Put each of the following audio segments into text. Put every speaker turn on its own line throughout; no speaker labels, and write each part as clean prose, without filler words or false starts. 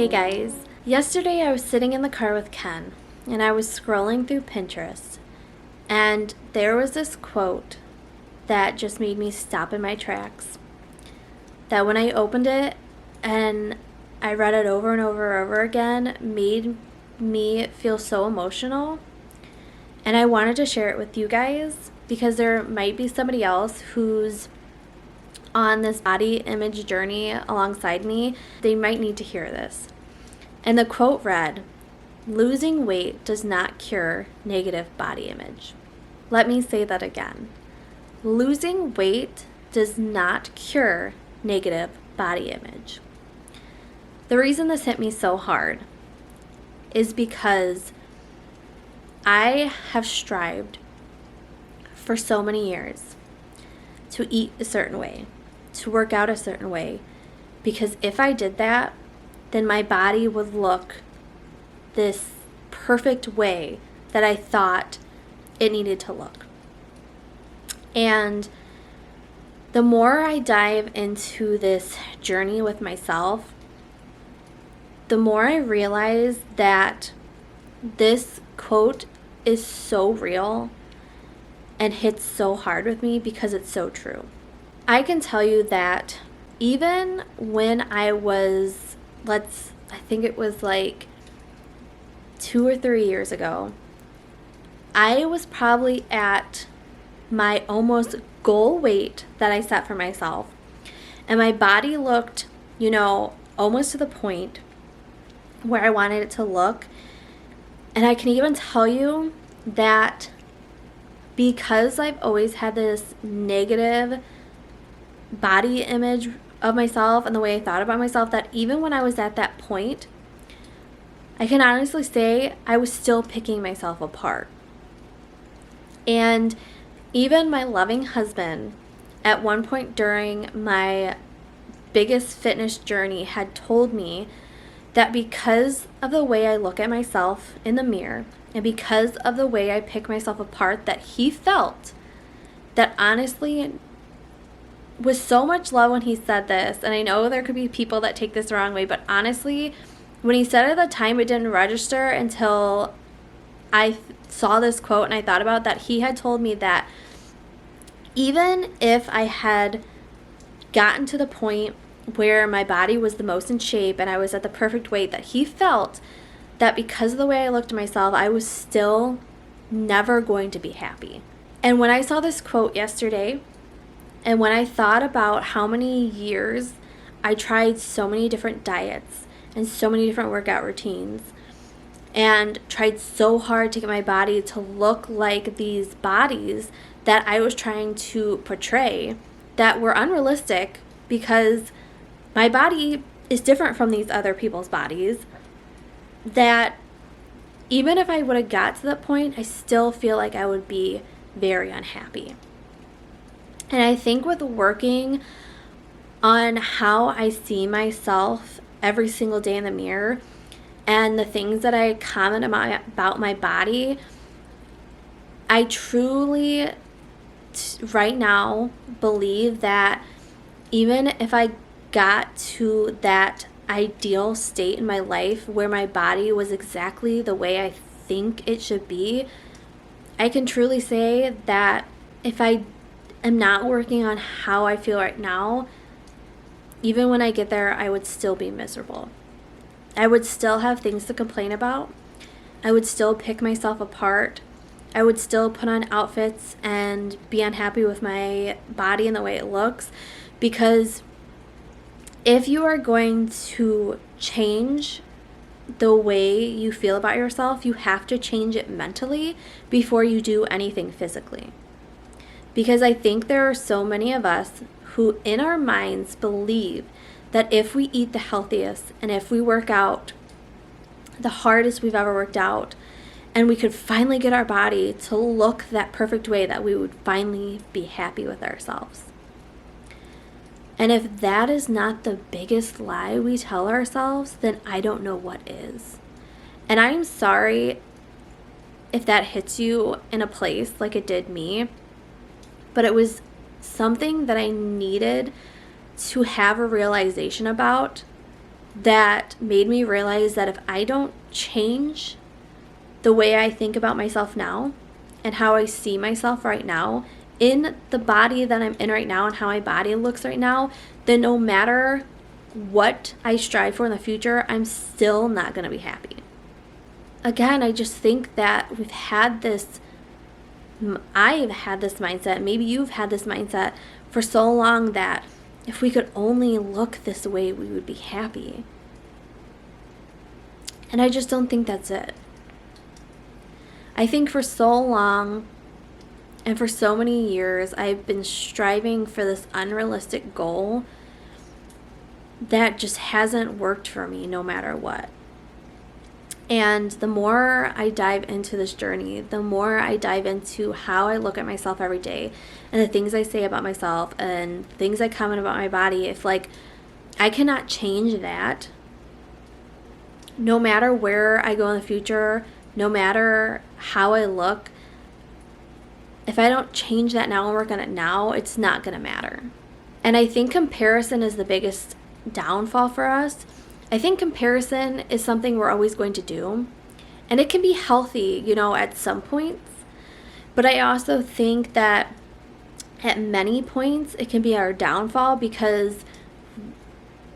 Hey guys, yesterday I was sitting in the car with Ken and I was scrolling through Pinterest and there was this quote that just made me stop in my tracks. That when I opened it and I read it over and over and over again made me feel so emotional, and I wanted to share it with you guys because there might be somebody else who's on this body image journey alongside me. They might need to hear this. And the quote read, "Losing weight does not cure negative body image." Let me say that again. Losing weight does not cure negative body image. The reason this hit me so hard is because I have strived for so many years to eat a certain way, to work out a certain way, because if I did that, then my body would look this perfect way that I thought it needed to look. And the more I dive into this journey with myself, the more I realize that this quote is so real and hits so hard with me because it's so true. I can tell you that even when I was, I think it was like 2 or 3 years ago, I was probably at my almost goal weight that I set for myself. And my body looked, almost to the point where I wanted it to look. And I can even tell you that because I've always had this negative body image of myself and the way I thought about myself, that even when I was at that point, I can honestly say I was still picking myself apart. And even my loving husband, at one point during my biggest fitness journey, had told me that because of the way I look at myself in the mirror and because of the way I pick myself apart, that he felt that honestly with so much love when he said this, and I know there could be people that take this the wrong way, but honestly, when he said it at the time, it didn't register until I saw this quote and I thought about that. He had told me that even if I had gotten to the point where my body was the most in shape and I was at the perfect weight, that he felt that because of the way I looked at myself, I was still never going to be happy. And when I saw this quote yesterday, and when I thought about how many years I tried so many different diets and so many different workout routines and tried so hard to get my body to look like these bodies that I was trying to portray that were unrealistic, because my body is different from these other people's bodies, that even if I would have got to that point, I still feel like I would be very unhappy. And I think with working on how I see myself every single day in the mirror and the things that I comment about my body, I truly right now believe that even if I got to that ideal state in my life where my body was exactly the way I think it should be, I can truly say that if I am not working on how I feel right now, even when I get there, I would still be miserable. I would still have things to complain about. I would still pick myself apart. I would still put on outfits and be unhappy with my body and the way it looks, because if you are going to change the way you feel about yourself, you have to change it mentally before you do anything physically. Because I think there are so many of us who in our minds believe that if we eat the healthiest and if we work out the hardest we've ever worked out, and we could finally get our body to look that perfect way, that we would finally be happy with ourselves. And if that is not the biggest lie we tell ourselves, then I don't know what is. And I'm sorry if that hits you in a place like it did me, but it was something that I needed to have a realization about that made me realize that if I don't change the way I think about myself now and how I see myself right now in the body that I'm in right now and how my body looks right now, then no matter what I strive for in the future, I'm still not going to be happy. Again, I just think that I've had this mindset, maybe you've had this mindset for so long that if we could only look this way, we would be happy. And I just don't think that's it. I think for so long and for so many years, I've been striving for this unrealistic goal that just hasn't worked for me no matter what. And the more I dive into this journey, the more I dive into how I look at myself every day and the things I say about myself and things I comment about my body, if I cannot change that, no matter where I go in the future, no matter how I look, if I don't change that now and work on it now, it's not going to matter. And I think comparison is the biggest downfall for us. I think comparison is something we're always going to do, and it can be healthy, at some points, but I also think that at many points it can be our downfall because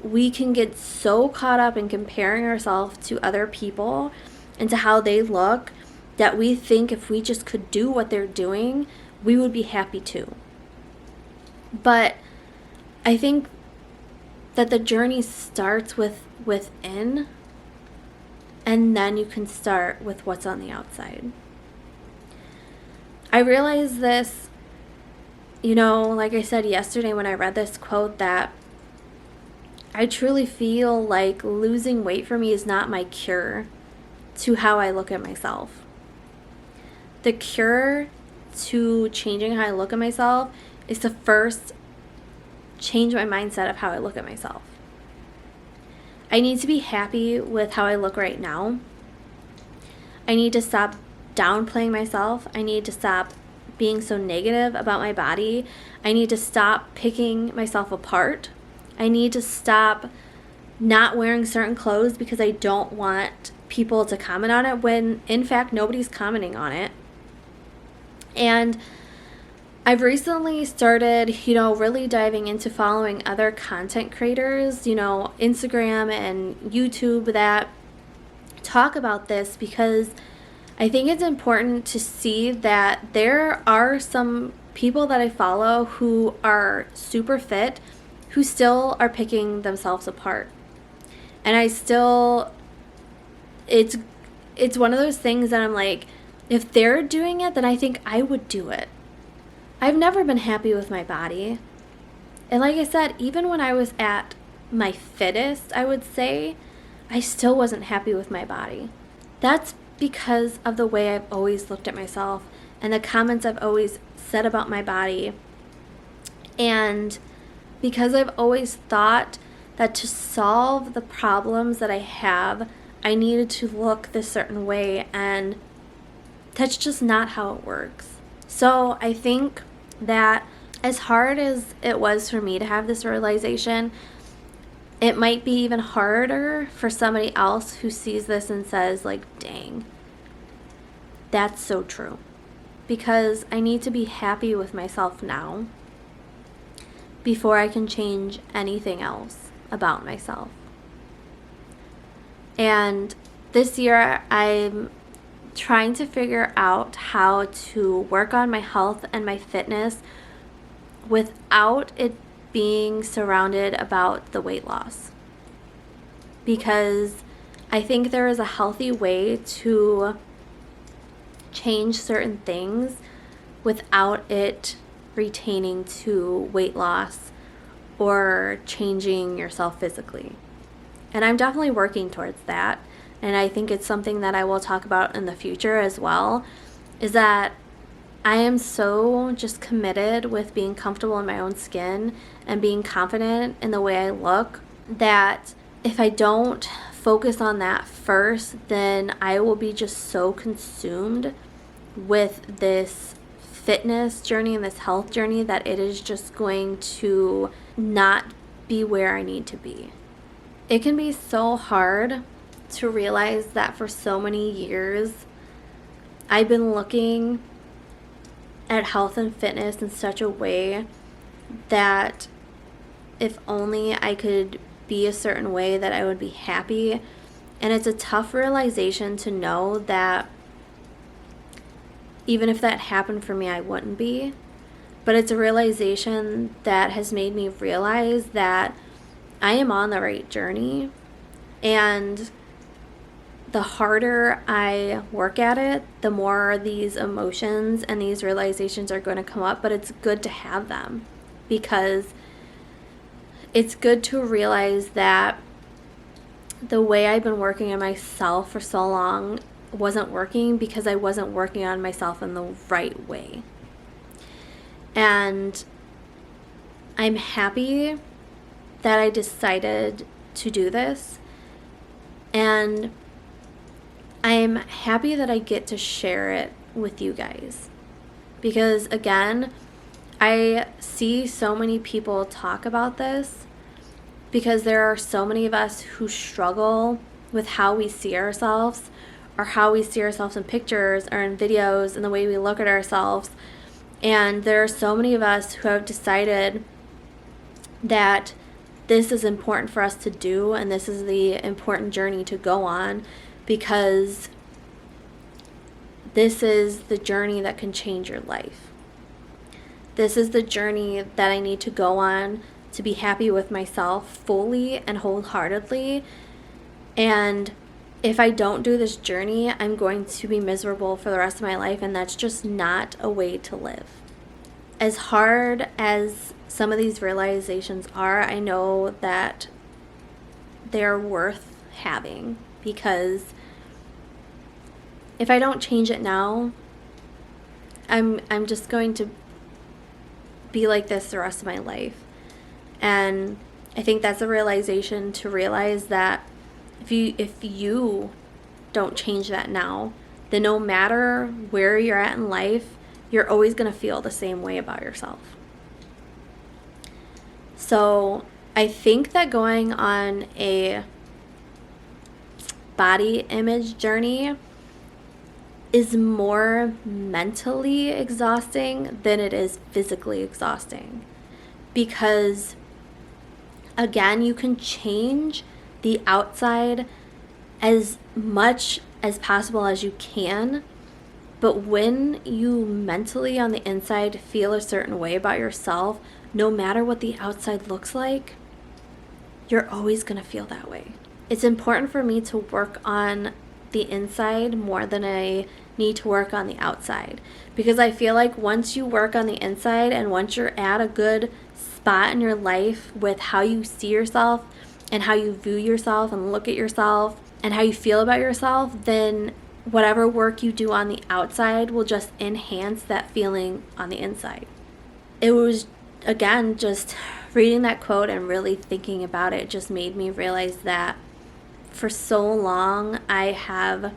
we can get so caught up in comparing ourselves to other people and to how they look that we think if we just could do what they're doing, we would be happy too. But I think that the journey starts within, and then you can start with what's on the outside. I realized this, like I said yesterday when I read this quote, that I truly feel like losing weight for me is not my cure to how I look at myself. The cure to changing how I look at myself is to first change my mindset of how I look at myself. I need to be happy with how I look right now. I need to stop downplaying myself. I need to stop being so negative about my body. I need to stop picking myself apart. I need to stop not wearing certain clothes because I don't want people to comment on it when, in fact, nobody's commenting on it. And I've recently started, really diving into following other content creators, Instagram and YouTube that talk about this, because I think it's important to see that there are some people that I follow who are super fit, who still are picking themselves apart. And it's one of those things that I'm like, if they're doing it, then I think I would do it. I've never been happy with my body. And like I said, even when I was at my fittest, I would say, I still wasn't happy with my body. That's because of the way I've always looked at myself and the comments I've always said about my body. And because I've always thought that to solve the problems that I have, I needed to look this certain way, and that's just not how it works. So I think that as hard as it was for me to have this realization, it might be even harder for somebody else who sees this and says, dang, that's so true. Because I need to be happy with myself now before I can change anything else about myself. And this year, I'm trying to figure out how to work on my health and my fitness without it being surrounded about the weight loss. Because I think there is a healthy way to change certain things without it retaining to weight loss or changing yourself physically. And I'm definitely working towards that. And I think it's something that I will talk about in the future as well, is that I am so just committed with being comfortable in my own skin and being confident in the way I look, that if I don't focus on that first, then I will be just so consumed with this fitness journey and this health journey that it is just going to not be where I need to be. it can be so hard to realize that for so many years I've been looking at health and fitness in such a way that if only I could be a certain way that I would be happy. And it's a tough realization to know that even if that happened for me, I wouldn't be. But it's a realization that has made me realize that I am on the right journey. And the harder I work at it, the more these emotions and these realizations are going to come up. But it's good to have them, because it's good to realize that the way I've been working on myself for so long wasn't working because I wasn't working on myself in the right way. And I'm happy that I decided to do this. And I'm happy that I get to share it with you guys. Because again, I see so many people talk about this because there are so many of us who struggle with how we see ourselves, or how we see ourselves in pictures or in videos, and the way we look at ourselves. And there are so many of us who have decided that this is important for us to do, and this is the important journey to go on, because this is the journey that can change your life. This is the journey that I need to go on to be happy with myself fully and wholeheartedly. And if I don't do this journey, I'm going to be miserable for the rest of my life, and that's just not a way to live. As hard as some of these realizations are, I know that they're worth having, because if I don't change it now, I'm just going to be like this the rest of my life. And I think that's a realization to realize that if you don't change that now, then no matter where you're at in life, you're always going to feel the same way about yourself. So I think that going on a body image journey is more mentally exhausting than it is physically exhausting. Because again, you can change the outside as much as possible as you can, but when you mentally on the inside feel a certain way about yourself, no matter what the outside looks like, you're always going to feel that way. It's important for me to work on the inside more than I need to work on the outside, because I feel like once you work on the inside and once you're at a good spot in your life with how you see yourself and how you view yourself and look at yourself and how you feel about yourself, then whatever work you do on the outside will just enhance that feeling on the inside. It was, again, just reading that quote and really thinking about it just made me realize that for so long I have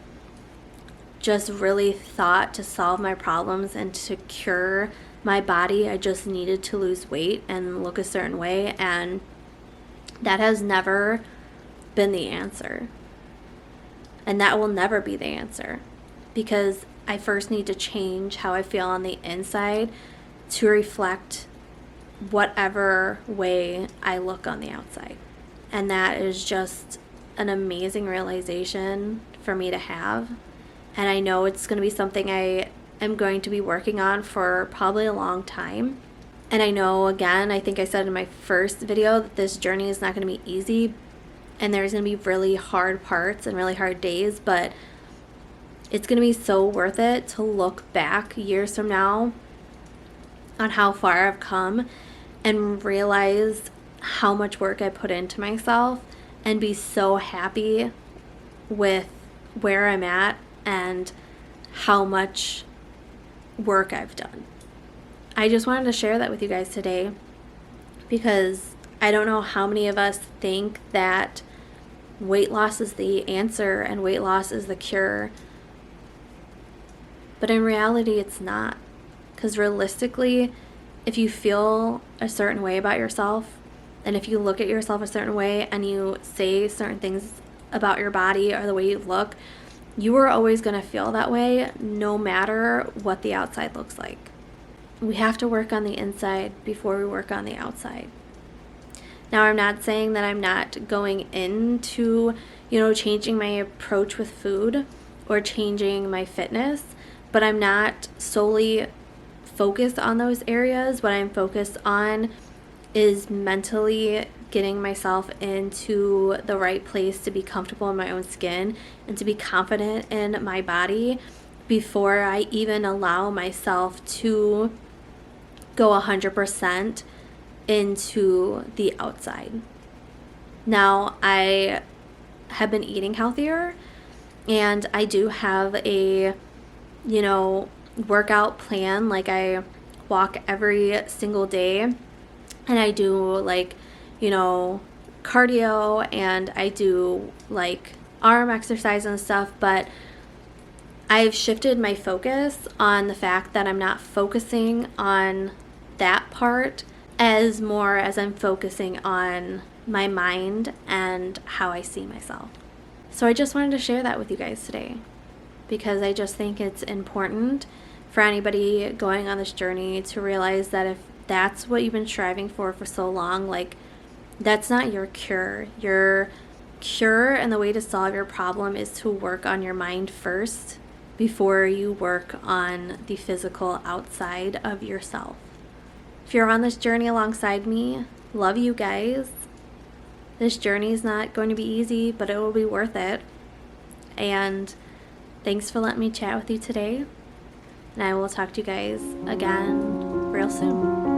just really thought to solve my problems and to cure my body, I just needed to lose weight and look a certain way, and that has never been the answer. And that will never be the answer, because I first need to change how I feel on the inside to reflect whatever way I look on the outside. And that is just an amazing realization for me to have. And I know it's going to be something I am going to be working on for probably a long time. And I know, again, I think I said in my first video that this journey is not going to be easy, and there's going to be really hard parts and really hard days, but it's going to be so worth it to look back years from now on how far I've come and realize how much work I put into myself, and be so happy with where I'm at and how much work I've done. I just wanted to share that with you guys today, because I don't know how many of us think that weight loss is the answer and weight loss is the cure. But in reality, it's not. Because realistically, if you feel a certain way about yourself, And if you look at yourself a certain way and you say certain things about your body or the way you look, you are always going to feel that way no matter what the outside looks like. We have to work on the inside before we work on the outside. Now, I'm not saying that I'm not going into, changing my approach with food or changing my fitness, but I'm not solely focused on those areas. What I'm focused on is mentally getting myself into the right place to be comfortable in my own skin and to be confident in my body before I even allow myself to go 100% into the outside. Now, I have been eating healthier, and I do have a, workout plan. Like, I walk every single day, and I do cardio, and I do arm exercise and stuff, but I've shifted my focus on the fact that I'm not focusing on that part as more as I'm focusing on my mind and how I see myself. So I just wanted to share that with you guys today, because I just think it's important for anybody going on this journey to realize that if that's what you've been striving for so long, that's not your cure. Your cure and the way to solve your problem is to work on your mind first before you work on the physical outside of yourself. If you're on this journey alongside me, love you guys. This journey is not going to be easy, but it will be worth it. And thanks for letting me chat with you today. And I will talk to you guys again real soon.